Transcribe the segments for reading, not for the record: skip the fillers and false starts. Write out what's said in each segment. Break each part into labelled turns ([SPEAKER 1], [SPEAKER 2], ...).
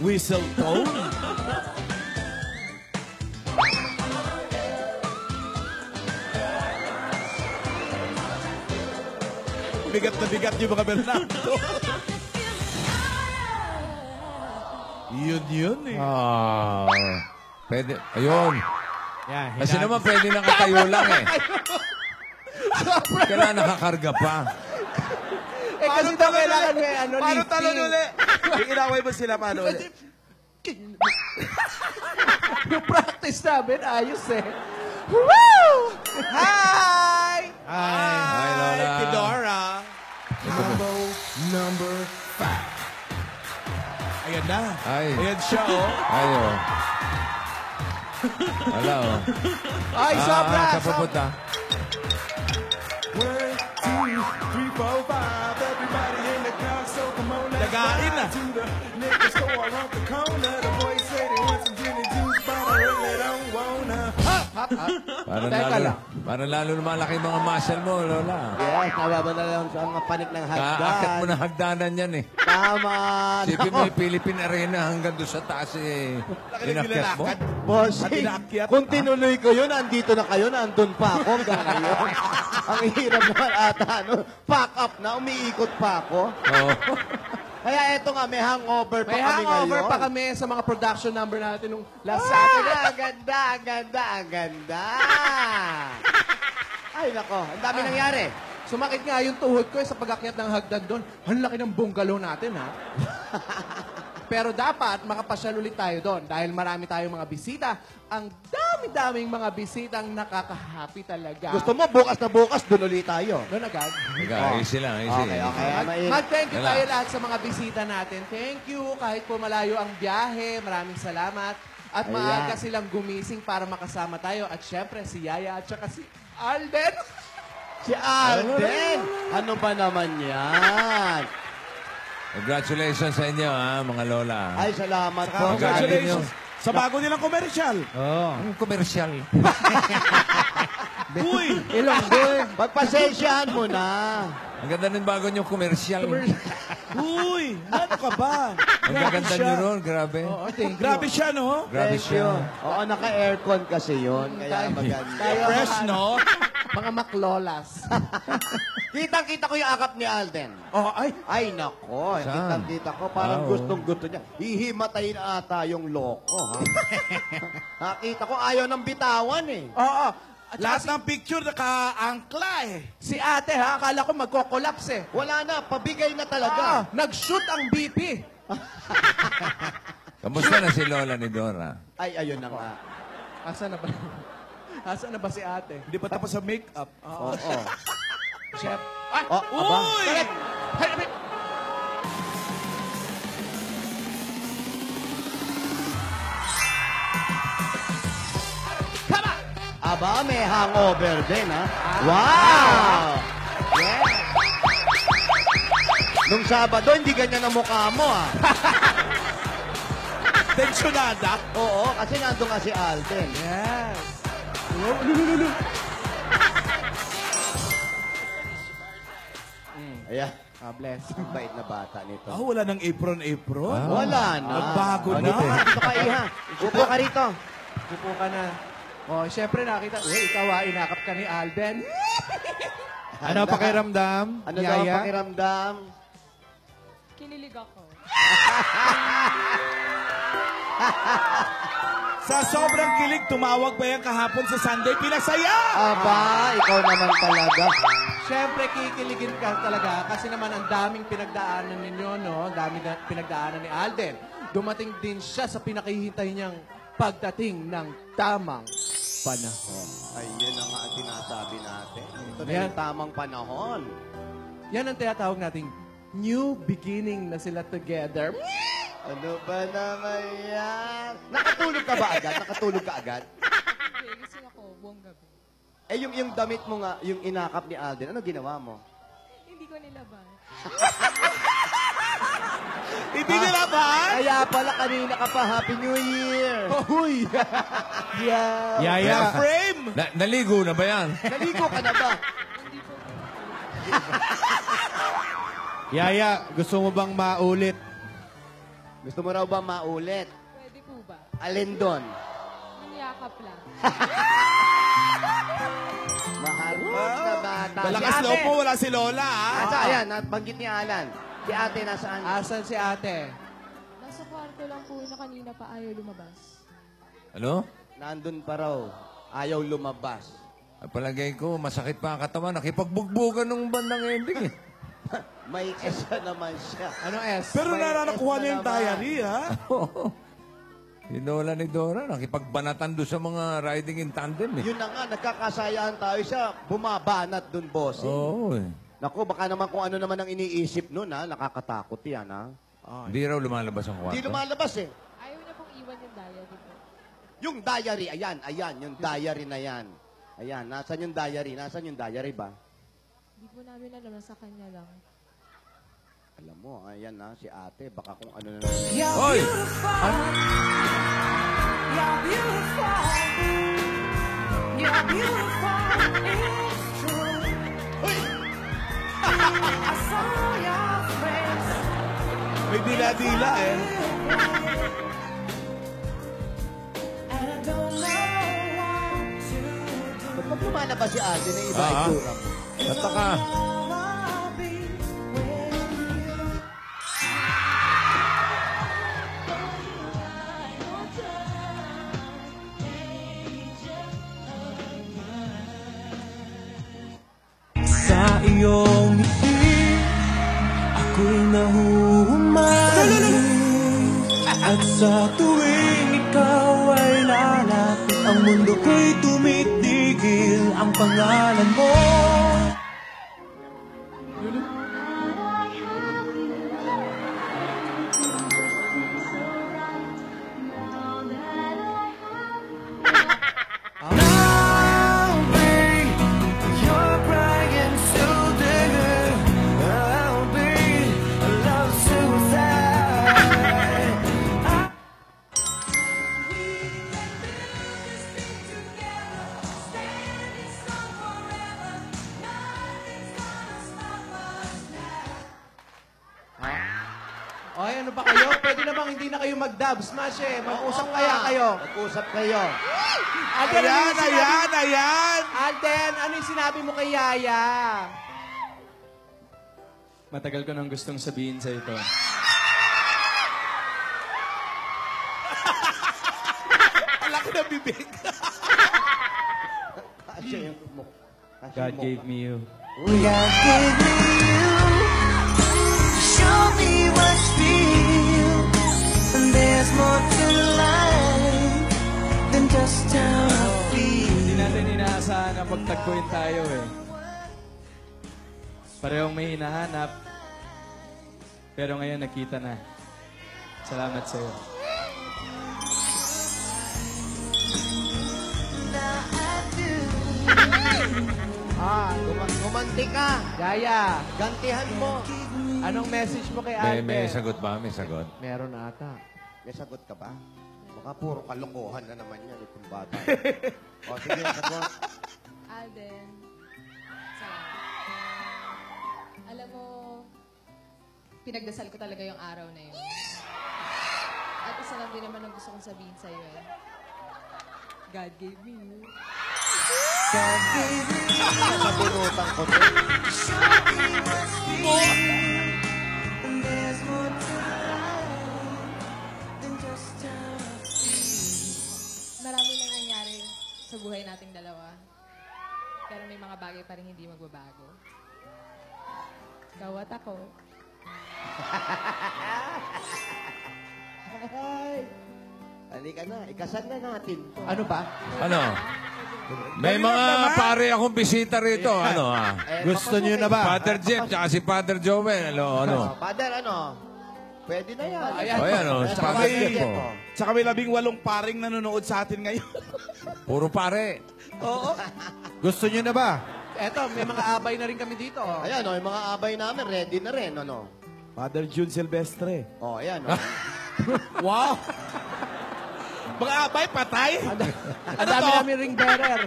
[SPEAKER 1] Whistle tone? Bigat na bigat yung mga Bernardo. Yun eh.
[SPEAKER 2] Pwede. Ayun.
[SPEAKER 3] Yan,
[SPEAKER 2] Kasi naman pwede nakatayo lang eh. Kailangan nakakarga pa.
[SPEAKER 3] kasi daw kailangan may ano,
[SPEAKER 1] Paano
[SPEAKER 3] lifting.
[SPEAKER 1] talon ulit? Yung inaway mo sila, paano ulit?
[SPEAKER 3] Yung practice namin, ayos eh. Woo! Hi!
[SPEAKER 2] Hi, Lola.
[SPEAKER 1] Tidora.
[SPEAKER 4] Number 5.
[SPEAKER 1] Ayan na.
[SPEAKER 2] Ay.
[SPEAKER 1] Ayan siya, oh.
[SPEAKER 2] Ayo. Wala, oh.
[SPEAKER 3] Ay, sobra!
[SPEAKER 2] Sa pupunta.
[SPEAKER 4] 1, 2, 3, 4, 5. Everybody in the car, so come on, let's
[SPEAKER 1] Nagain na.
[SPEAKER 4] ride to the liquor store around the corner. The boys say they want some gin and juice, but I really don't wanna.
[SPEAKER 2] Parang lalo lumalaki yung mga muscle mo, Lola.
[SPEAKER 5] Yes, nababa na lang sa mga panik ng hagdan.
[SPEAKER 2] Kaakit mo na hagdanan yan eh.
[SPEAKER 5] Tama.
[SPEAKER 2] Sipin mo yung Philippine Arena hanggang doon sa taas eh. Inakyat mo.
[SPEAKER 5] Bossing,
[SPEAKER 1] At
[SPEAKER 5] kung tinuloy ko yun, andito na kayo, nandun pa ako hanggang ngayon. Ang hirap naman ata, ano, pack up na, umiikot pa ako.
[SPEAKER 2] Oo.
[SPEAKER 5] Kaya eto nga, may hangover pa
[SPEAKER 3] May
[SPEAKER 5] kami
[SPEAKER 3] hangover
[SPEAKER 5] ngayon.
[SPEAKER 3] pa kami sa mga production number natin nung last
[SPEAKER 5] Ang
[SPEAKER 3] Saturday.
[SPEAKER 5] ganda, ang ganda, ang ganda. Ay, nako, ang dami nangyari.
[SPEAKER 3] Sumakit nga yung tuhod ko sa pag-akyat ng hagdan doon. Ang laki ng bungalow natin, ha? Pero dapat makapasyal ulit tayo doon dahil marami tayong mga bisita. Ang dami-daming mga bisitang nakaka-happy talaga.
[SPEAKER 5] Gusto mo, bukas na bukas, doon ulit tayo.
[SPEAKER 3] Doon agad?
[SPEAKER 2] Easy lang, easy.
[SPEAKER 5] Okay, okay.
[SPEAKER 3] Mag-thank you
[SPEAKER 2] Relax.
[SPEAKER 3] tayo lahat sa mga bisita natin. Thank you. Kahit po malayo ang biyahe, maraming salamat. At
[SPEAKER 5] Ayan.
[SPEAKER 3] maaga silang gumising para makasama tayo. At syempre, si Yaya at saka si Alden.
[SPEAKER 5] Si Alden! Ano ba naman yan?
[SPEAKER 2] Congratulations sa inyo, ha, mga Lola.
[SPEAKER 5] Ay, salamat po.
[SPEAKER 1] Congratulations. Sa bago nilang komersyal.
[SPEAKER 2] Ang komersyal.
[SPEAKER 1] Uy!
[SPEAKER 5] Ilonggo eh. Pagpasensyahan mo na.
[SPEAKER 2] Ang ganda ng bago niyong komersyal.
[SPEAKER 1] Uy! Ano ka ba?
[SPEAKER 2] Ang gaganda niyo ron, grabe.
[SPEAKER 1] Grabe siya, no?
[SPEAKER 2] Grabe
[SPEAKER 5] Thank you.
[SPEAKER 2] siya.
[SPEAKER 5] Oo, naka-aircon kasi yun. Kaya maganda.
[SPEAKER 1] Fresh, no?
[SPEAKER 3] Mga maklolas.
[SPEAKER 5] Kitang-kita ko yung akap ni Alden.
[SPEAKER 3] Oh, ay.
[SPEAKER 5] Ay, nako.
[SPEAKER 2] Saan?
[SPEAKER 5] Kitang-kita ko. Parang
[SPEAKER 2] Oo.
[SPEAKER 5] gustong-gusto niya. Hihimatayin ata yung loko. Ha? Nakita ko ayaw ng bitawan eh.
[SPEAKER 3] Oo. At
[SPEAKER 1] Lahat
[SPEAKER 3] saka
[SPEAKER 1] ng picture naka-angkla eh.
[SPEAKER 3] si ate, ha? Akala ko magko-collapse eh.
[SPEAKER 5] Wala na. Pabigay na talaga.
[SPEAKER 3] Nag-shoot ang BP.
[SPEAKER 2] Kamusta na si Lola ni Dora?
[SPEAKER 5] Ay, ayun na nga.
[SPEAKER 3] Asa na ba? Asa na ba si ate?
[SPEAKER 1] Hindi pa tapos sa make-up.
[SPEAKER 5] Oo.
[SPEAKER 3] Chef. Ay!
[SPEAKER 5] Oh, aba.
[SPEAKER 1] Uy!
[SPEAKER 3] Correct. Hay, hay. Come on!
[SPEAKER 5] Aba, may hangover din, ha? Wow! Yeah. Nung Sabado, hindi ganyan ang mukha mo, ha?
[SPEAKER 1] Tensionada.
[SPEAKER 5] Oo, kasi nandun nga si Alden.
[SPEAKER 3] Yes.
[SPEAKER 5] Ayan.
[SPEAKER 3] Bless.
[SPEAKER 5] Ang bait na bata nito.
[SPEAKER 1] Ah, wala nang apron-apron.
[SPEAKER 5] Wala na.
[SPEAKER 1] Nagbago na.
[SPEAKER 5] Dito ka, Iha. Upo ka rito.
[SPEAKER 3] Upo ka na. Oh, syempre nakita. Uy, ikaw inakap ka ni Alden.
[SPEAKER 6] Ano pakiramdam?
[SPEAKER 5] Ano daw ang pakiramdam?
[SPEAKER 7] Kinilig ako.
[SPEAKER 1] Sa sobrang kilig, tumawag pa yan kahapon sa Sunday. Pinasaya!
[SPEAKER 5] Aba, ikaw naman talaga.
[SPEAKER 3] Syempre, kikiligin ka talaga kasi naman ang daming pinagdaanan ninyo, no? Ang daming pinagdaanan ni Alden. Dumating din siya sa pinakihintay niyang pagdating ng tamang panahon.
[SPEAKER 5] Ayun ang nga ang sinasabi natin. Ito na
[SPEAKER 3] Yan.
[SPEAKER 5] yung tamang panahon.
[SPEAKER 3] Yan ang tinatawag nating new beginning na sila together.
[SPEAKER 5] Ano ba naman yan? Nakatulog ka ba agad? Nakatulog ka agad?
[SPEAKER 7] Hindi, gising ako buong gabi.
[SPEAKER 5] Eh, yung damit mo nga, yung inakap ni Alden, ano ginawa mo?
[SPEAKER 7] Hindi ko nilaban.
[SPEAKER 1] Hindi nila ba?
[SPEAKER 5] Kaya pala kanina ka pa, Happy New Year!
[SPEAKER 3] Huy!
[SPEAKER 5] Yeah!
[SPEAKER 6] Yaya,
[SPEAKER 1] Frame!
[SPEAKER 2] Naligo na ba yan?
[SPEAKER 5] Naligo ka na ba?
[SPEAKER 7] Hindi po.
[SPEAKER 6] Yaya, gusto mo bang maulit
[SPEAKER 5] Gusto mo raw ba maulit?
[SPEAKER 7] Pwede po ba?
[SPEAKER 5] Alin doon?
[SPEAKER 7] Yung yakap lang.
[SPEAKER 5] Maharot na bata.
[SPEAKER 1] Malakas
[SPEAKER 5] Si
[SPEAKER 1] loob
[SPEAKER 5] ate.
[SPEAKER 1] mo, wala si Lola, ha?
[SPEAKER 5] Asa, ayan, nabanggit ni Alan. Si ate nasaan?
[SPEAKER 3] Asan si ate?
[SPEAKER 7] Nasa kwarto lang po na kanina pa ayaw lumabas.
[SPEAKER 2] Ano?
[SPEAKER 5] Nandun pa raw. Ayaw lumabas.
[SPEAKER 2] Ay, palagay ko, masakit pa ang katawan. Nakipagbugbugbugan nung bandang ending eh.
[SPEAKER 5] May esa naman siya.
[SPEAKER 3] Anong S?
[SPEAKER 1] Pero
[SPEAKER 5] May
[SPEAKER 1] narakuha
[SPEAKER 5] S
[SPEAKER 1] niya yung
[SPEAKER 5] na naman.
[SPEAKER 1] diary, ha?
[SPEAKER 2] Si Lola ni Dora, nakipagbanatan doon sa mga riding in tandem eh.
[SPEAKER 5] Yun na nga, nagkakasayaan tayo siya. Bumabanat dun, boss.
[SPEAKER 2] Oo eh.
[SPEAKER 5] Naku, baka naman kung ano naman ang iniisip nun, ha? Nakakatakot yan, ha?
[SPEAKER 2] Hindi raw lumalabas ang
[SPEAKER 5] Hindi
[SPEAKER 2] kwarto.
[SPEAKER 5] lumalabas, eh.
[SPEAKER 7] Ayaw niya pong iwan yung diary po.
[SPEAKER 5] Yung diary, ayan, yung diary na yan. Ayan, nasan yung diary? Nasan yung diary ba?
[SPEAKER 7] Hindi po namin alam, nasa kanya lang.
[SPEAKER 5] Alam mo, ayan na, si ate, baka kung ano na naman.
[SPEAKER 2] Hoy!
[SPEAKER 1] May dila-dila, eh.
[SPEAKER 5] Ba't pag lumalabas si ate na iba
[SPEAKER 2] Ah, ah.
[SPEAKER 5] itsura mo?
[SPEAKER 2] Tataka.
[SPEAKER 4] Sa iyong ngiti, ako'y nahuhumaling. At sa tuwing ikaw ay lalapit, ang mundo ko'y tumitigil. Ang pangalan mo Now, babe, you're crying so dead. I'll be a love suicide.
[SPEAKER 3] Oy, ano ba kayo? Pwede namang hindi na kayo mag-dub. Smash eh. Mag-usap kaya kayo.
[SPEAKER 5] Mag-usap kayo.
[SPEAKER 3] Alden, ano
[SPEAKER 1] Ayan,
[SPEAKER 3] yung sinabi-
[SPEAKER 1] ayan, ayan!
[SPEAKER 3] Alden, ano yung sinabi mo kay Yaya?
[SPEAKER 6] Matagal ko nang gustong sabihin sa ito.
[SPEAKER 1] Ang laki na bibig.
[SPEAKER 5] Kasya yung mo.
[SPEAKER 6] God gave me you.
[SPEAKER 4] God gave me you to show me what's real. And there's more to life than just how I feel.
[SPEAKER 6] Hindi natin inaasahan na pagtagpuin tayo eh. Parehong may hinahanap. Pero ngayon nakita na. Salamat sa'yo.
[SPEAKER 5] Gumanti ka.
[SPEAKER 3] Yaya,
[SPEAKER 5] Gantihan mo.
[SPEAKER 3] anong message mo kay
[SPEAKER 2] May,
[SPEAKER 3] Alden?
[SPEAKER 2] may sagot ba? May sagot?
[SPEAKER 3] Meron ata.
[SPEAKER 5] May sagot ka ba? Baka puro kalokohan na naman yan itong bata. O, sige, sagot.
[SPEAKER 7] Alden, salamat. Alam mo, pinagdasal ko talaga yung araw na yun. At isa lang din naman ang gusto kong sabihin sa'yo eh. God gave me you.
[SPEAKER 5] Nabunutan ko to.
[SPEAKER 4] And there's more to life than just how I feel.
[SPEAKER 7] Marami nang nangyari sa buhay nating dalawa. Pero may mga bagay pa rin hindi magbabago. Ikaw at ako.
[SPEAKER 5] Halika na, ikasal na natin.
[SPEAKER 3] Ano ba?
[SPEAKER 2] Ano? May mga pare akong bisita rito. Ano ah?
[SPEAKER 6] Gusto niyo na ba?
[SPEAKER 2] Father Jeff, tsaka si Father Joel. Ano?
[SPEAKER 5] Father, ano? Pwede na yan.
[SPEAKER 2] O yan o, si
[SPEAKER 1] Tsaka
[SPEAKER 2] Father
[SPEAKER 1] may,
[SPEAKER 2] Jeff o.
[SPEAKER 1] tsaka may 18 paring nanonood sa atin ngayon.
[SPEAKER 2] Puro pare.
[SPEAKER 1] Oo.
[SPEAKER 6] Gusto niyo na ba?
[SPEAKER 3] Eto, may mga abay na rin kami dito. Oh.
[SPEAKER 5] Ayan, o, yung mga abay namin, ready na rin, ano?
[SPEAKER 1] Father June Silvestre.
[SPEAKER 5] O, ayan, o.
[SPEAKER 1] Wow! Mga abay, patay?
[SPEAKER 3] Ang dami namin ring bearer.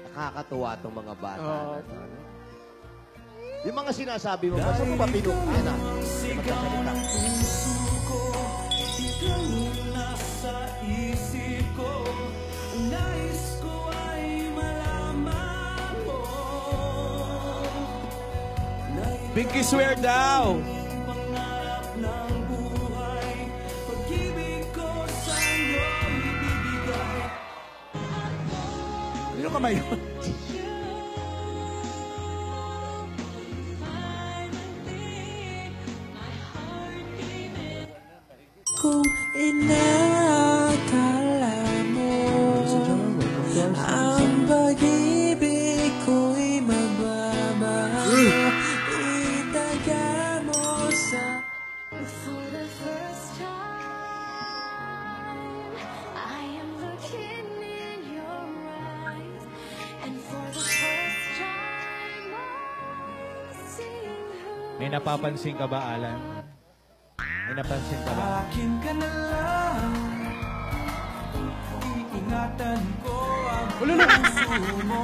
[SPEAKER 5] Nakakatuwa itong mga bata.
[SPEAKER 3] Oo.
[SPEAKER 5] Ano? Yung mga sinasabi mo, basta mo ba pinukta na? Hindi magkasalita.
[SPEAKER 1] Pinky swear daw. Ano kamay yun?
[SPEAKER 4] Kung inakala mo ang pag-ibig ko'y mababago, itaga mo sa...
[SPEAKER 8] For the first time, I am looking in your eyes, and for the first time, I'm seeing who.
[SPEAKER 6] May napapansin ka ba, Alan? May napansin ka ba?
[SPEAKER 4] Akin ka na lang, iingatan ko ang puso mo.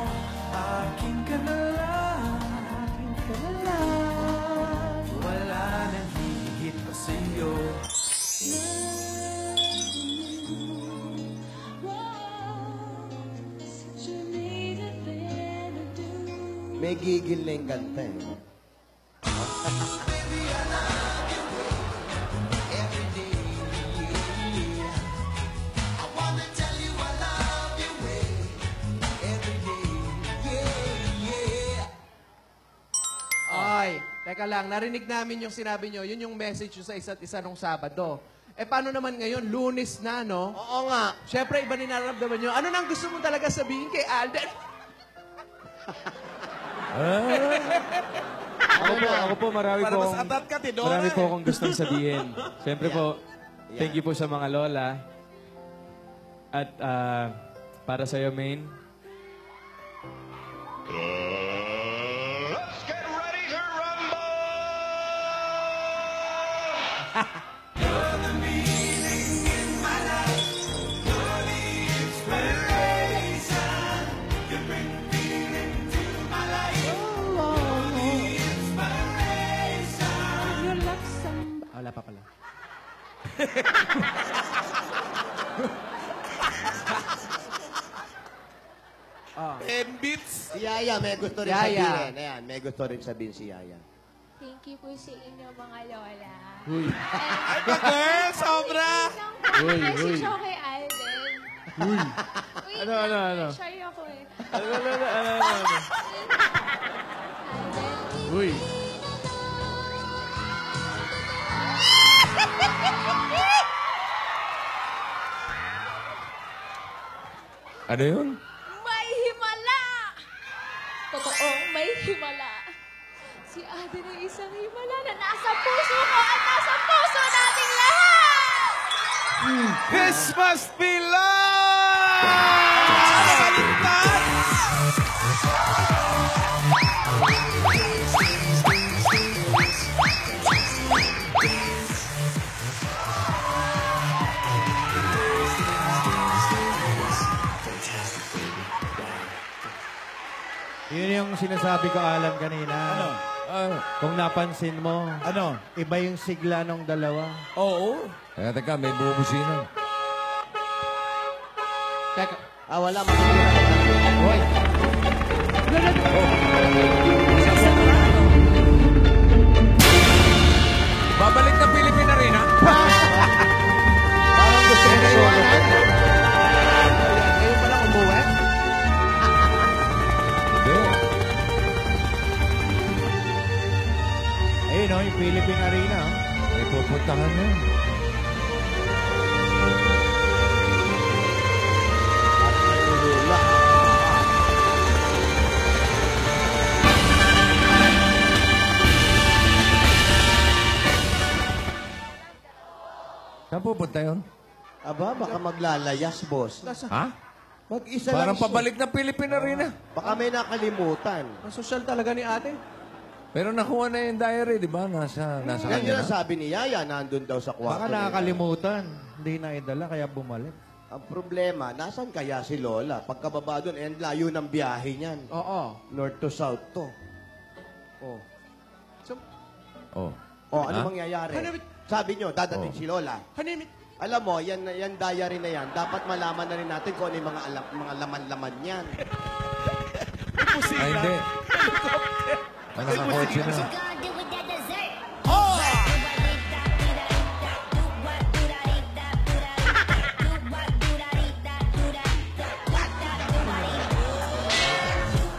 [SPEAKER 4] Akin ka na lang, wala nang hihigit pa sa'yo.
[SPEAKER 5] May gigil na yung kanta eh.
[SPEAKER 3] Ay, teka lang, narinig namin yung sinabi nyo, yun yung message nyo sa isa't isa nung Sabado. Eh, paano naman ngayon? Lunes na, no?
[SPEAKER 5] Oo nga.
[SPEAKER 3] Siyempre, iba din nararamdaman nyo. Ano nang gusto mo talaga sabihin kay Alden?
[SPEAKER 6] Ako po, marami
[SPEAKER 1] Para
[SPEAKER 6] po
[SPEAKER 1] mas atat ka, Tidora.
[SPEAKER 6] marami po akong gustong sabihin. Siyempre po, thank you po sa mga lola. At para sa'yo, Maine,
[SPEAKER 3] Wala pa pala.
[SPEAKER 1] 10 beats.
[SPEAKER 5] Si Yaya, may gusto rin
[SPEAKER 3] Yaya.
[SPEAKER 5] sabihin. Ayan, may gusto rin sabihin si Yaya.
[SPEAKER 8] Thank you po sa inyo, mga lola.
[SPEAKER 1] Ay, girl, sobra.
[SPEAKER 6] Uy, uy.
[SPEAKER 8] Message ako kay Alden. Uy,
[SPEAKER 6] Ano?
[SPEAKER 8] shy ako eh.
[SPEAKER 6] Ano?
[SPEAKER 8] Alden,
[SPEAKER 6] Uy.
[SPEAKER 2] Ano yun?
[SPEAKER 8] may himala! Totoong may himala. Si Alden ay isang himala na nasa puso ko at nasa puso nating lahat!
[SPEAKER 1] This must be love! Baliktad!
[SPEAKER 9] Yun yung sinasabi ko, Alan, kanina.
[SPEAKER 1] Ano?
[SPEAKER 9] Kung napansin mo,
[SPEAKER 1] Ano?
[SPEAKER 9] iba yung sigla ng dalawa.
[SPEAKER 1] Oo.
[SPEAKER 2] Teka, may bubusina.
[SPEAKER 3] Teka.
[SPEAKER 5] Wala. Makikita.
[SPEAKER 3] Hoy.
[SPEAKER 2] Babalik na Philippine Arena?
[SPEAKER 5] Parang gusto ko solo.
[SPEAKER 3] Ngayon pa lang umuwi?
[SPEAKER 2] Hindi.
[SPEAKER 9] Ayun, yung Philippine Arena.
[SPEAKER 2] May pupuntahan na yun. Saan pupunta yun?
[SPEAKER 5] Aba, baka maglalayas, boss.
[SPEAKER 2] Ha?
[SPEAKER 5] Mag-isa
[SPEAKER 2] Parang
[SPEAKER 5] lang siya.
[SPEAKER 2] pabalik na Philippine Arena.
[SPEAKER 5] Baka may nakalimutan.
[SPEAKER 3] Ang social talaga ni ate.
[SPEAKER 2] Pero nakuha na yung diary, di ba? Nasa
[SPEAKER 5] Yan
[SPEAKER 2] kanya
[SPEAKER 5] yung
[SPEAKER 2] na.
[SPEAKER 5] sabi ni Yaya, nandun daw sa kwarto.
[SPEAKER 9] Baka
[SPEAKER 5] nila.
[SPEAKER 9] nakakalimutan. Hindi na idala, kaya bumalik.
[SPEAKER 5] Ang problema, nasan kaya si Lola? Pagkababa doon, and layo ng biyahe niyan.
[SPEAKER 3] Oo.
[SPEAKER 5] North to south to. Oh.
[SPEAKER 2] Oh.
[SPEAKER 5] O, ano
[SPEAKER 2] Ha?
[SPEAKER 5] mangyayari?
[SPEAKER 3] Hanapit-
[SPEAKER 5] Sabi nyo, dadating
[SPEAKER 2] Oh.
[SPEAKER 5] si Lola.
[SPEAKER 3] Hanimik.
[SPEAKER 5] Alam mo, yan diary na yan, dapat malaman na rin natin kung ano yung mga laman-laman yan.
[SPEAKER 2] Ay, hindi. Ano nakakotse na?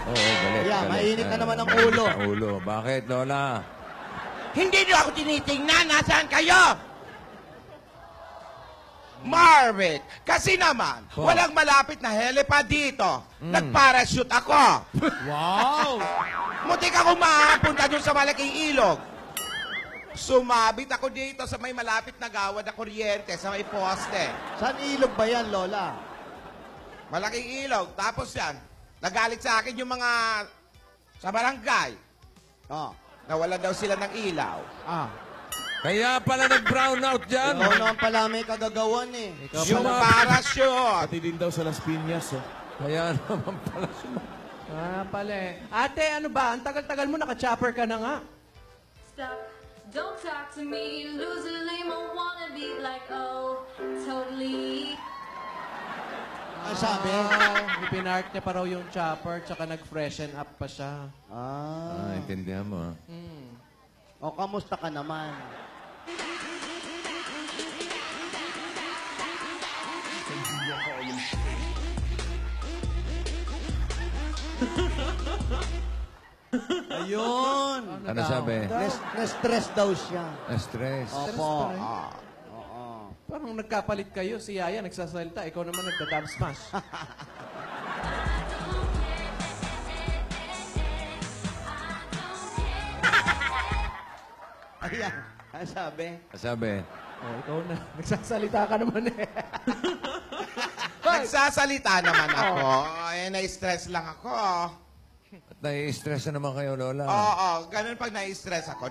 [SPEAKER 2] Oo, galit.
[SPEAKER 5] Yeah,
[SPEAKER 2] galit.
[SPEAKER 5] mainit na naman ang ulo.
[SPEAKER 2] Ang ulo. Bakit, Lola?
[SPEAKER 10] Hindi niyo ako tinitingnan. Nasaan kayo? Marvick, kasi naman,
[SPEAKER 2] Oh.
[SPEAKER 10] walang malapit na helipad dito. Nag-parachute ako.
[SPEAKER 1] Wow!
[SPEAKER 10] Muntik akong mapunta doon sa malaking ilog. Sumabit ako dito sa may malapit na gawad na kuryente, sa may poste.
[SPEAKER 5] Saan ilog ba yan, Lola?
[SPEAKER 10] Malaking ilog. Tapos yan, nagalit sa akin yung mga sa barangay.
[SPEAKER 5] Oh.
[SPEAKER 10] Nawalan daw sila ng ilaw.
[SPEAKER 2] Kaya pala nag-brown out dyan.
[SPEAKER 5] Ikaw naman pala may kagagawan eh.
[SPEAKER 10] Yung parachute.
[SPEAKER 1] Pati din daw sa Las Piñas, oh.
[SPEAKER 2] Kaya naman pala
[SPEAKER 3] Pala eh. Ate, ano ba? Ang tagal-tagal mo, naka-chopper ka na nga.
[SPEAKER 8] Stop, don't talk to me, lose a lame, I wanna be like, oh, totally.
[SPEAKER 5] Ang sabi?
[SPEAKER 3] Ipinark niya pa raw yung chopper, tsaka nag-freshen up pa siya.
[SPEAKER 2] Ah, intindihan mo. ah.
[SPEAKER 5] O, kamusta ka naman? Ayun!
[SPEAKER 2] Ano sabi?
[SPEAKER 5] Na-stress daw siya.
[SPEAKER 2] Na-stress.
[SPEAKER 5] Opo.
[SPEAKER 3] Parang nagkapalit kayo. Si Yaya nagsasalita. Ikaw naman nagda-dub smash.
[SPEAKER 5] Ayan. Ang sabi?
[SPEAKER 2] Sabi,
[SPEAKER 3] Ikaw na. Nagsasalita ka naman eh.
[SPEAKER 10] Nagsasalita naman ako. Na-stress lang ako.
[SPEAKER 2] at nai-stress na naman kayo, Lola.
[SPEAKER 10] Oo, ganun pag na-stress ako,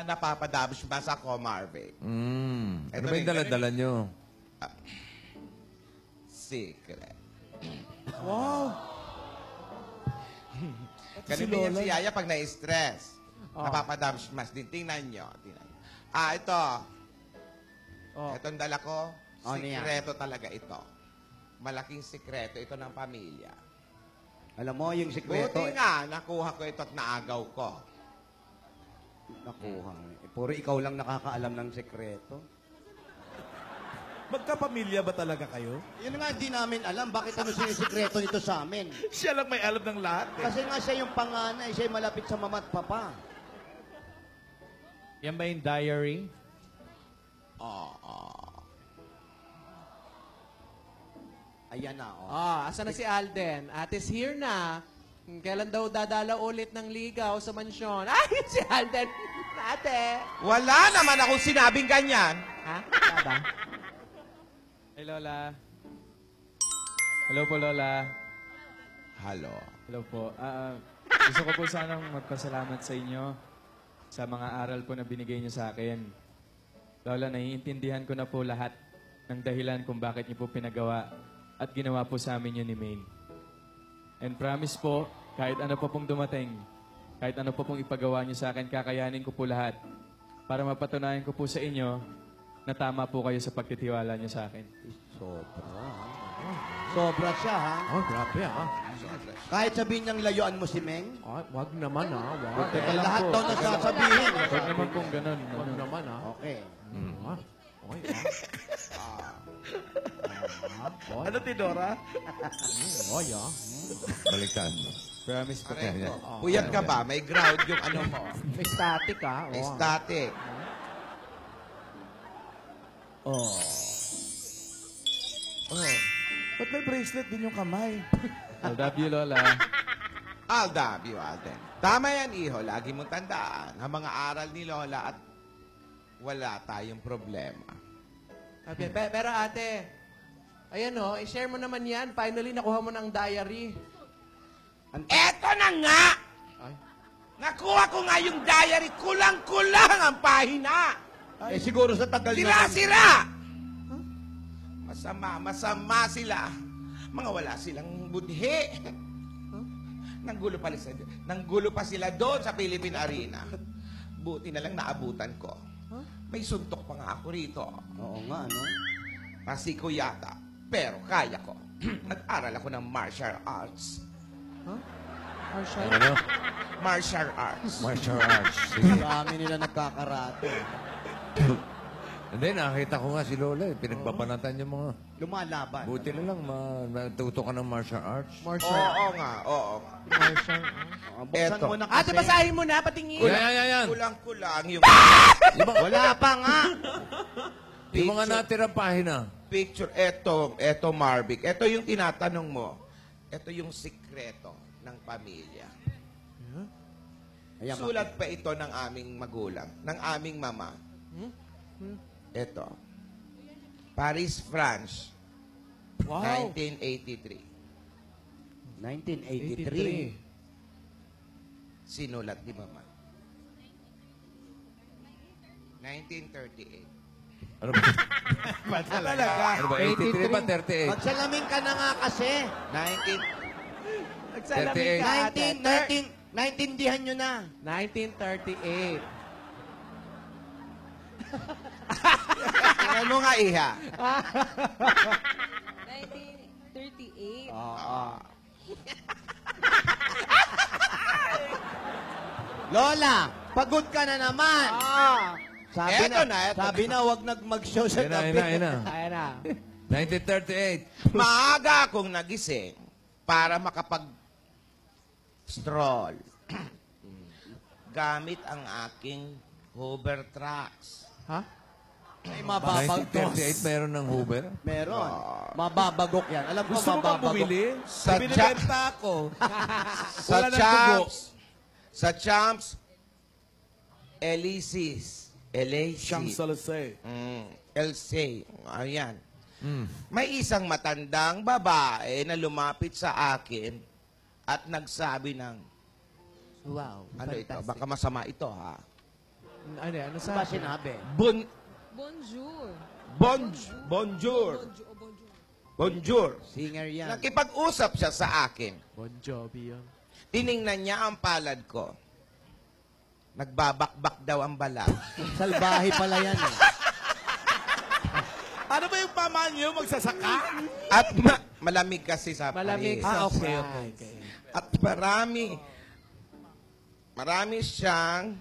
[SPEAKER 10] napapadabos ba ako, Marvin?
[SPEAKER 2] Ano
[SPEAKER 10] Ito
[SPEAKER 2] ba yung
[SPEAKER 10] rin,
[SPEAKER 2] dala-dala nyo?
[SPEAKER 10] Secret.
[SPEAKER 1] Wow!
[SPEAKER 10] Ganun din yan si Yaya pag na-stress. Napapadabos mas din. Tingnan nyo. Ito. Itong dala ko, sikreto talaga ito. Malaking sikreto ito ng pamilya.
[SPEAKER 5] Alam mo, yung sikreto...
[SPEAKER 10] Buti nga, nakuha ko ito at naagaw ko.
[SPEAKER 5] Nakuha. Puro ikaw lang nakakaalam ng sikreto.
[SPEAKER 1] Magkapamilya ba talaga kayo?
[SPEAKER 5] Yun nga, di namin alam. Bakit ano sinisikreto nito sa amin?
[SPEAKER 1] Siya lang may alam ng lahat eh.
[SPEAKER 5] Kasi nga siya yung panganay. Siya yung malapit sa mama at papa.
[SPEAKER 9] Yan ba yung diary?
[SPEAKER 5] Ayan na, oh.
[SPEAKER 3] Asa na si Alden? Ate's here na. Kailan daw dadala ulit ng ligaw sa mansyon? Ay, si Alden. Ate.
[SPEAKER 10] Wala naman akong sinabing ganyan.
[SPEAKER 3] Ha? Wala ba?
[SPEAKER 6] Hey, Lola. Hello po, Lola.
[SPEAKER 10] Hello.
[SPEAKER 6] Hello po. Gusto ko po sanang magpasalamat sa inyo sa mga aral po na binigay niyo sa akin. Lola, naiintindihan ko na po lahat ng dahilan kung bakit niyo po pinagawa at ginawa po sa amin yun ni Maine. And promise po, kahit ano pa pong dumating, kahit ano pa pong ipagawa niyo sa akin, kakayanin ko po lahat para mapatunayan ko po sa inyo na tama po kayo sa pagtitiwala niyo sa akin.
[SPEAKER 5] Sobra siya, ha?
[SPEAKER 3] Grabe
[SPEAKER 5] Kahit sabihin niyang layuan mo si Meng,
[SPEAKER 3] Wag naman Wag.
[SPEAKER 5] lahat daw na sasabihin.
[SPEAKER 6] Huwag naman pong ganun.
[SPEAKER 3] Wag naman
[SPEAKER 5] Okay.
[SPEAKER 1] Ano, Tidora?
[SPEAKER 2] Baliktad mo.
[SPEAKER 6] Promise po.
[SPEAKER 10] Correcto. Puyat ka ba? May ground yung ano mo.
[SPEAKER 3] May static
[SPEAKER 10] May static.
[SPEAKER 1] Ba't may bracelet din yung kamay?
[SPEAKER 6] I love you, Lola.
[SPEAKER 10] I'll love you, Alden. Tama yan, iho. Lagi mong tandaan ang mga aral ni Lola at wala tayong problema.
[SPEAKER 3] Okay, pero ate, ayan i-share mo naman yan. Finally, nakuha mo ng diary.
[SPEAKER 10] Eto na nga!
[SPEAKER 3] Ay.
[SPEAKER 10] Nakuha ko nga yung diary. Kulang-kulang ang pahina.
[SPEAKER 5] Siguro sa tagal na...
[SPEAKER 10] Sira-sira! Masama sila. Mga wala silang budhi. Nanggulo pa sila doon sa Philippine Arena. Buti na lang naabutan ko. May suntok pa nga ako rito.
[SPEAKER 5] Oo nga, ano?
[SPEAKER 10] Kasi ko yata. Pero kaya ko. Nag-aral ako ng martial arts.
[SPEAKER 3] Marshall?
[SPEAKER 2] Ano?
[SPEAKER 10] Martial arts.
[SPEAKER 2] Martial arts. Sige.
[SPEAKER 5] Marami nila nagkakarate.
[SPEAKER 2] Hindi, nakita ko nga si Lola. Pinagbabanatan yung mga...
[SPEAKER 5] Lumalaban.
[SPEAKER 2] Buti na lang, natuto ka ng martial arts.
[SPEAKER 3] Marshall.
[SPEAKER 10] Oo nga, oo nga.
[SPEAKER 3] Marshall.
[SPEAKER 5] Buksan
[SPEAKER 10] Eto.
[SPEAKER 5] mo na
[SPEAKER 3] Ate,
[SPEAKER 5] kasi.
[SPEAKER 3] basahin mo na, patingin.
[SPEAKER 2] Yan.
[SPEAKER 10] Kulang-kulang yung
[SPEAKER 5] Wala pa nga.
[SPEAKER 2] Yung mga natirang pahina.
[SPEAKER 10] picture. Eto Marvic. Eto yung tinatanong mo. Eto yung sikreto ng pamilya.
[SPEAKER 5] Ayan,
[SPEAKER 10] Sulat pa ito ng aming magulang, ng aming mama. Eto. Paris, France.
[SPEAKER 3] Wow.
[SPEAKER 10] 1983.
[SPEAKER 5] 1983.
[SPEAKER 10] Sinulat ni mama. 1938.
[SPEAKER 2] Ano ba? Ano ba? 83 ba? 38?
[SPEAKER 5] Magsalamin ka na nga kasi.
[SPEAKER 3] Nagsalamin ka, ate.
[SPEAKER 5] naintindihan nyo na.
[SPEAKER 3] 1938.
[SPEAKER 10] Ano mo nga, iha?
[SPEAKER 8] 1938.
[SPEAKER 5] Oo. Lola, pagod ka na naman. Sabi
[SPEAKER 10] Eto na, eto
[SPEAKER 5] sabi na, wag mag-show sa tabi.
[SPEAKER 2] Ayan na.
[SPEAKER 3] Ayan na.
[SPEAKER 2] 1938.
[SPEAKER 10] Maaga akong nagising para makapag-stroll. Gamit ang aking Hoover trucks.
[SPEAKER 3] Ha?
[SPEAKER 5] Ay, mababagok.
[SPEAKER 2] 1938 meron ng Hoover?
[SPEAKER 5] Meron. Mababagok yan. Alam ko,
[SPEAKER 1] Gusto mo ba
[SPEAKER 5] mababagok.
[SPEAKER 1] bumili?
[SPEAKER 10] Sa
[SPEAKER 1] Binibenta ako.
[SPEAKER 10] Sa
[SPEAKER 1] Wala ng tubo.
[SPEAKER 10] Champs. Sa Champs. Elysees.
[SPEAKER 1] Champs-Élysées.
[SPEAKER 10] LC. Ayan.
[SPEAKER 2] Mm.
[SPEAKER 10] May isang matandang babae na lumapit sa akin at nagsabi ng,
[SPEAKER 5] Wow.
[SPEAKER 10] ano ito?
[SPEAKER 5] fantastic.
[SPEAKER 10] Baka masama ito, ha?
[SPEAKER 3] Ano
[SPEAKER 5] Ano ba
[SPEAKER 3] sabi?
[SPEAKER 5] sinabi?
[SPEAKER 8] Bonjour.
[SPEAKER 10] Bonjour. Bonjour.
[SPEAKER 5] Singer yan.
[SPEAKER 10] Nakipag-usap siya sa akin.
[SPEAKER 3] Bon Jovi yun.
[SPEAKER 10] Tiningnan niya ang palad ko. Nagbabakbak daw ang balat.
[SPEAKER 5] Salbahe pala yan eh.
[SPEAKER 1] Ano ba yung pama niyo? Magsasaka?
[SPEAKER 10] At malamig kasi sa
[SPEAKER 3] Malamig
[SPEAKER 10] Paris.
[SPEAKER 3] sa
[SPEAKER 1] okay.
[SPEAKER 10] At marami siyang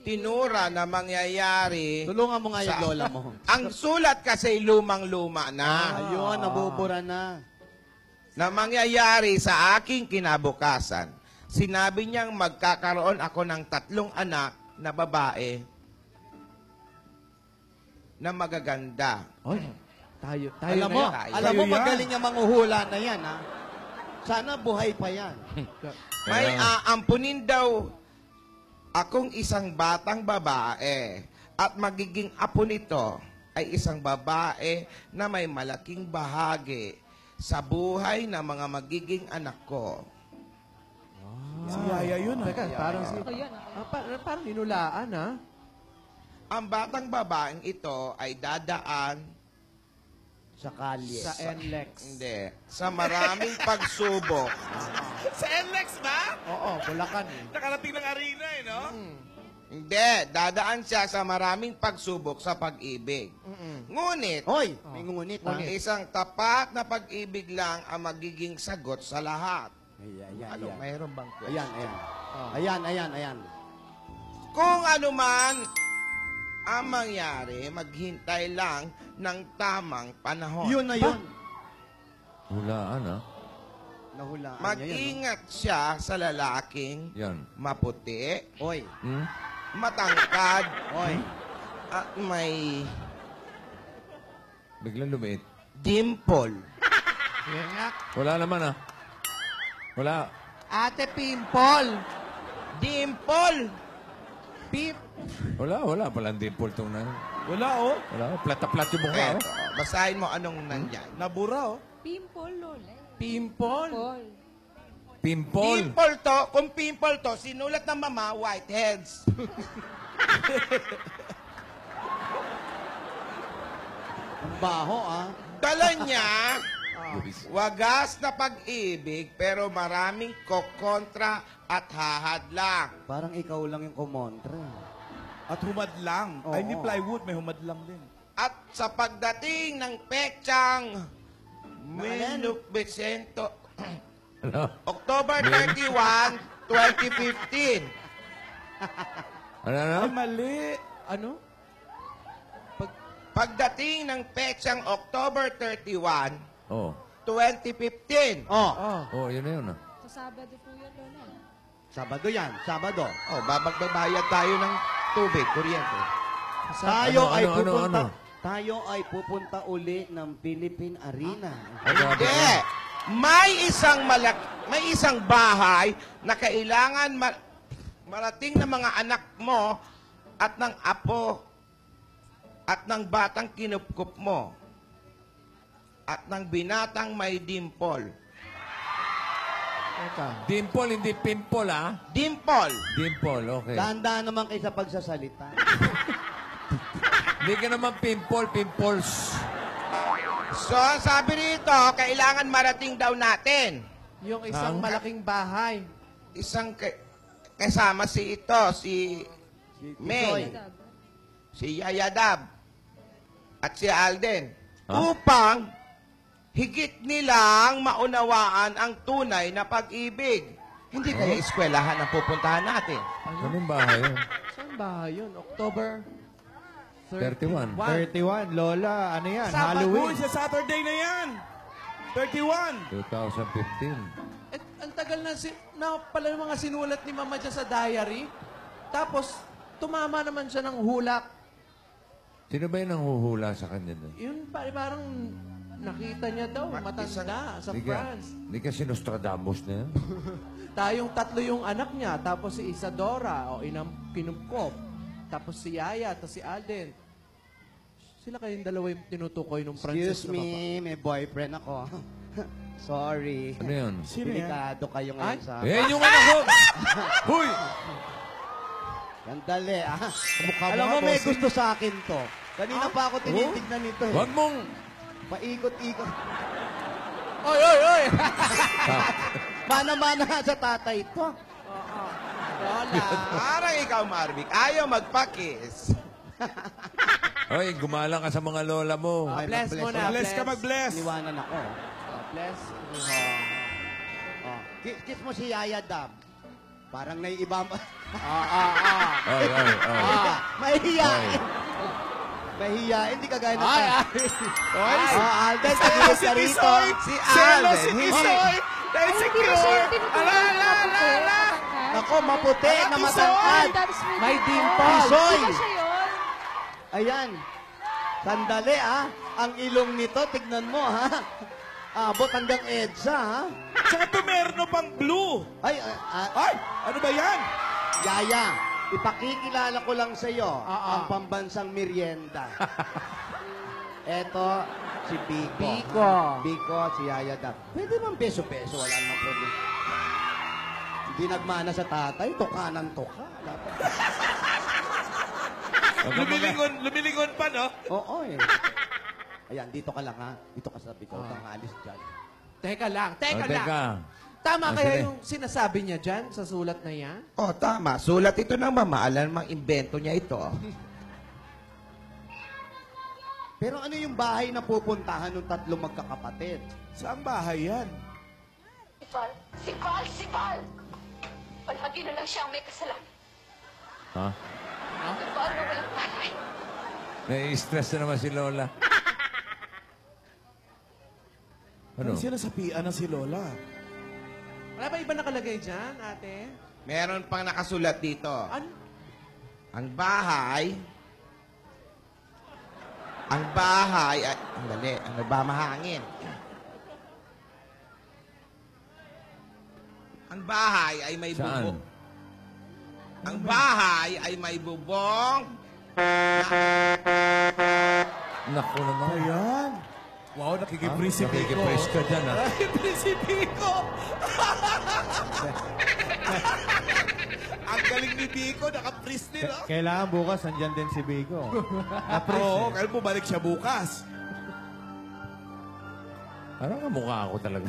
[SPEAKER 10] tinura na mangyayari.
[SPEAKER 5] Tulungan mo nga yung
[SPEAKER 10] Sa-
[SPEAKER 5] lola mo.
[SPEAKER 10] Ang sulat kasi lumang-luma na.
[SPEAKER 5] Ayun, nabubura na.
[SPEAKER 10] Na mangyayari sa aking kinabukasan. Sinabi niyang magkakaroon ako ng 3 anak na babae na magaganda.
[SPEAKER 3] Oy, tayo
[SPEAKER 5] Alam
[SPEAKER 3] na
[SPEAKER 5] mo,
[SPEAKER 3] yan.
[SPEAKER 5] alam mo
[SPEAKER 1] Tayo yan.
[SPEAKER 5] magaling yung manguhula na yan, ha? Sana buhay pa yan.
[SPEAKER 10] May aampunin daw akong isang batang babae at magiging apo nito ay isang babae na may malaking bahagi sa buhay ng mga magiging anak ko.
[SPEAKER 1] Si Yaya yun.
[SPEAKER 3] Teka, parang si...
[SPEAKER 8] Ako yun.
[SPEAKER 3] parang inulaan, ha?
[SPEAKER 10] Ang batang babaeng ito ay dadaan
[SPEAKER 5] Sa kalye.
[SPEAKER 3] Sa NLEX.
[SPEAKER 10] hindi, sa maraming pagsubok.
[SPEAKER 1] Sa NLEX ba?
[SPEAKER 3] Oo, Bulacan eh.
[SPEAKER 1] Nakarating ng arena eh, no?
[SPEAKER 10] Hindi, dadaan siya sa maraming pagsubok sa pag-ibig. Ngunit,
[SPEAKER 5] Hoy, may ngunit, ha?
[SPEAKER 10] isang tapat na pag-ibig lang ang magiging sagot sa lahat.
[SPEAKER 5] Ayan,
[SPEAKER 10] Ano,
[SPEAKER 5] ayan.
[SPEAKER 10] mayroon bang question?
[SPEAKER 5] Ayan.
[SPEAKER 10] Kung ano man ang mangyari, maghintay lang ng tamang panahon.
[SPEAKER 5] Yun na yun.
[SPEAKER 2] Hulaan, ha?
[SPEAKER 5] Nahulaan niya yan.
[SPEAKER 10] Mag-ingat siya sa lalaking
[SPEAKER 2] Yan.
[SPEAKER 10] maputi,
[SPEAKER 5] no? Oy,
[SPEAKER 2] Hmm?
[SPEAKER 10] matangkad,
[SPEAKER 5] oy.
[SPEAKER 10] at may
[SPEAKER 2] Biglang lumiit.
[SPEAKER 10] dimple.
[SPEAKER 3] Yan nga.
[SPEAKER 2] Wala naman, ha? Wala.
[SPEAKER 3] Ate Pimple!
[SPEAKER 10] Dimple!
[SPEAKER 3] Pip!
[SPEAKER 2] Wala. Palang dimple tong na.
[SPEAKER 1] Wala, oh.
[SPEAKER 2] Wala. Plata-plat yung mukha,
[SPEAKER 10] Eto, basahin mo anong nandyan.
[SPEAKER 1] Nabura, oh.
[SPEAKER 8] Pimple, Lola.
[SPEAKER 3] Pimple?
[SPEAKER 8] Paul.
[SPEAKER 2] Pimple.
[SPEAKER 10] Pimple to, kung pimple to, sinulat ng mama, whiteheads.
[SPEAKER 5] Ang baho, ah.
[SPEAKER 10] Dala niya Wagas na pag-ibig pero maraming kokontra at hahadlang.
[SPEAKER 5] Parang ikaw lang yung kumontra.
[SPEAKER 1] At humadlang. Ay, hindi plywood, may humadlang din.
[SPEAKER 10] At sa pagdating ng petsang Milok Vicento,
[SPEAKER 2] Ano?
[SPEAKER 10] October 31, 2015.
[SPEAKER 2] Ano?
[SPEAKER 1] Ay, mali.
[SPEAKER 3] Ano?
[SPEAKER 10] Pagdating ng petsang October 31,
[SPEAKER 2] Oh.
[SPEAKER 10] 2015.
[SPEAKER 2] Oh, yun na yun. Ah.
[SPEAKER 7] Sa Sabado po yun, Lola.
[SPEAKER 5] Sabado yan, Sabado.
[SPEAKER 10] Magbabayad tayo ng tubig, kuryente.
[SPEAKER 5] Tayo ay pupunta uli ng Philippine Arena.
[SPEAKER 10] Hindi. May isang bahay na kailangan marating ng mga anak mo at ng apo at ng batang kinupkup mo at ng binatang may dimple.
[SPEAKER 2] Dimple, hindi pimple, ah.
[SPEAKER 10] Dimple.
[SPEAKER 2] Dimple, okay.
[SPEAKER 5] Dahan-dahan naman kayo sa pagsasalita.
[SPEAKER 2] Hindi ka naman pimple, pimples.
[SPEAKER 10] So, sabi rito, kailangan marating daw natin.
[SPEAKER 3] Yung isang malaking bahay.
[SPEAKER 10] Kasama si May, si Yayadab, at si Alden. Upang higit nilang maunawaan ang tunay na pag-ibig. Hindi kaya eskwelahan ang pupuntahan natin.
[SPEAKER 2] Anong bahay yun?
[SPEAKER 3] Saan bahay yun? October
[SPEAKER 2] 31.
[SPEAKER 9] 31, Lola, ano yan?
[SPEAKER 1] Uy,
[SPEAKER 9] Halloween.
[SPEAKER 1] sa Saturday na yan. 31.
[SPEAKER 2] 2015.
[SPEAKER 3] Ang tagal na pala yung mga sinulat ni Mama dyan sa diary. Tapos, tumama naman siya ng hulak.
[SPEAKER 2] Sino ba yung nanghuhula sa kanya doon?
[SPEAKER 3] Yun, parang nakita niya daw, matanda sa France.
[SPEAKER 2] Hindi ka Nostradamus na yan?
[SPEAKER 3] Tayong tatlo yung anak niya, tapos si Isadora, o inang kinupkop. Tapos si Yaya, tapos si Alden. Sila kayong dalawa yung tinutukoy ng Francis.
[SPEAKER 5] Excuse me, may boyfriend ako. Sorry.
[SPEAKER 2] Ano yun?
[SPEAKER 5] Delikado kayo ngayon sa...
[SPEAKER 2] Yan yung anak ko! Huy!
[SPEAKER 5] Gandali, ah.
[SPEAKER 1] Kamukha
[SPEAKER 5] Alam mo,
[SPEAKER 1] nga,
[SPEAKER 5] may
[SPEAKER 1] bossing.
[SPEAKER 5] gusto sa akin to. Kanina pa ako tinitignan nito.
[SPEAKER 2] Huwag mong...
[SPEAKER 5] Paikot-ikot.
[SPEAKER 3] Oy, oy, oy!
[SPEAKER 5] Mana-mana nga sa tatay to.
[SPEAKER 3] Lola.
[SPEAKER 10] Parang ikaw, Marvic, ayaw magpakis.
[SPEAKER 2] Oy, gumalang ka sa mga lola mo.
[SPEAKER 5] Ay,
[SPEAKER 3] Bless mo na.
[SPEAKER 1] Bless ka, mag-bless.
[SPEAKER 5] Iwanan ako.
[SPEAKER 3] Bless.
[SPEAKER 5] Kiss mo si Yaya Dab. Parang naiiba mo.
[SPEAKER 2] Oy, oy, oy.
[SPEAKER 5] Mahihiyain. Mahihiyain, hindi kagaya ng tayo. Alden,
[SPEAKER 1] Selo
[SPEAKER 5] tagilid
[SPEAKER 1] si
[SPEAKER 5] ka rito.
[SPEAKER 1] Tisoy!
[SPEAKER 10] Si
[SPEAKER 1] Selo
[SPEAKER 10] Alden.
[SPEAKER 1] si Tisoy! Na-insecure! Ala, ala, ala, ala!
[SPEAKER 5] Ako, maputi na matangkad.
[SPEAKER 3] May dimple.
[SPEAKER 5] Tisoy!
[SPEAKER 8] Di ba siya yun?
[SPEAKER 5] Ayan. Sandali, ah. Ang ilong nito, tignan mo, ha? Abot hanggang EDSA, ha?
[SPEAKER 1] Tsaka tumerno pang blue!
[SPEAKER 5] Ay,
[SPEAKER 1] Ay! Ano ba yan?
[SPEAKER 5] Yaya, ipakikilala ko lang sa iyo ang pambansang merienda. Eto, si Biko.
[SPEAKER 3] Biko.
[SPEAKER 5] Ha? Biko, si Yaya Dab. Pwede bang peso-peso? Wala namang problema. Hindi nagmana sa tatay, tukanan tuka.
[SPEAKER 1] Lumilingon pa, no?
[SPEAKER 5] Oo, eh. Ayan, dito ka lang, ha? Dito ka sa Biko. Huwag kang alis dyan.
[SPEAKER 3] Teka lang,
[SPEAKER 2] Oh,
[SPEAKER 3] teka lang.
[SPEAKER 2] teka.
[SPEAKER 3] Tama
[SPEAKER 2] Ah,
[SPEAKER 3] kaya
[SPEAKER 2] sige.
[SPEAKER 3] yung sinasabi niya dyan sa sulat na yan?
[SPEAKER 10] Oh, tama. Sulat ito ng mama. Alam mang invento niya ito.
[SPEAKER 5] Pero ano yung bahay na pupuntahan ng tatlong magkakapatid?
[SPEAKER 1] Saan bahay yan?
[SPEAKER 8] Si Val! Palagi na lang siyang may kasalanan.
[SPEAKER 2] Ha?
[SPEAKER 8] Si Val na walang palay.
[SPEAKER 2] Nai-stress na naman si Lola. Ano?
[SPEAKER 1] Ano sinasapian na si Lola?
[SPEAKER 3] Wala ba iba nakalagay dyan, ate?
[SPEAKER 10] Meron pang nakasulat dito.
[SPEAKER 3] Ano?
[SPEAKER 10] Ang bahay, ang dali, ang nagmamahangin. Ang bahay ay may
[SPEAKER 2] Saan?
[SPEAKER 10] bubong. Ang bahay ay may bubong.
[SPEAKER 2] Naku naman.
[SPEAKER 1] Ayan. Wow, nakikipris si Pico.
[SPEAKER 2] Nakikipres ka dyan, ha?
[SPEAKER 1] Nakikipris si Pico. Ang galing ni Pico, nakapris din, oh.
[SPEAKER 9] Kailangan bukas, andyan din si Biko.
[SPEAKER 1] Oo, kaya bumalik siya bukas.
[SPEAKER 2] Parang kamukha ako talaga.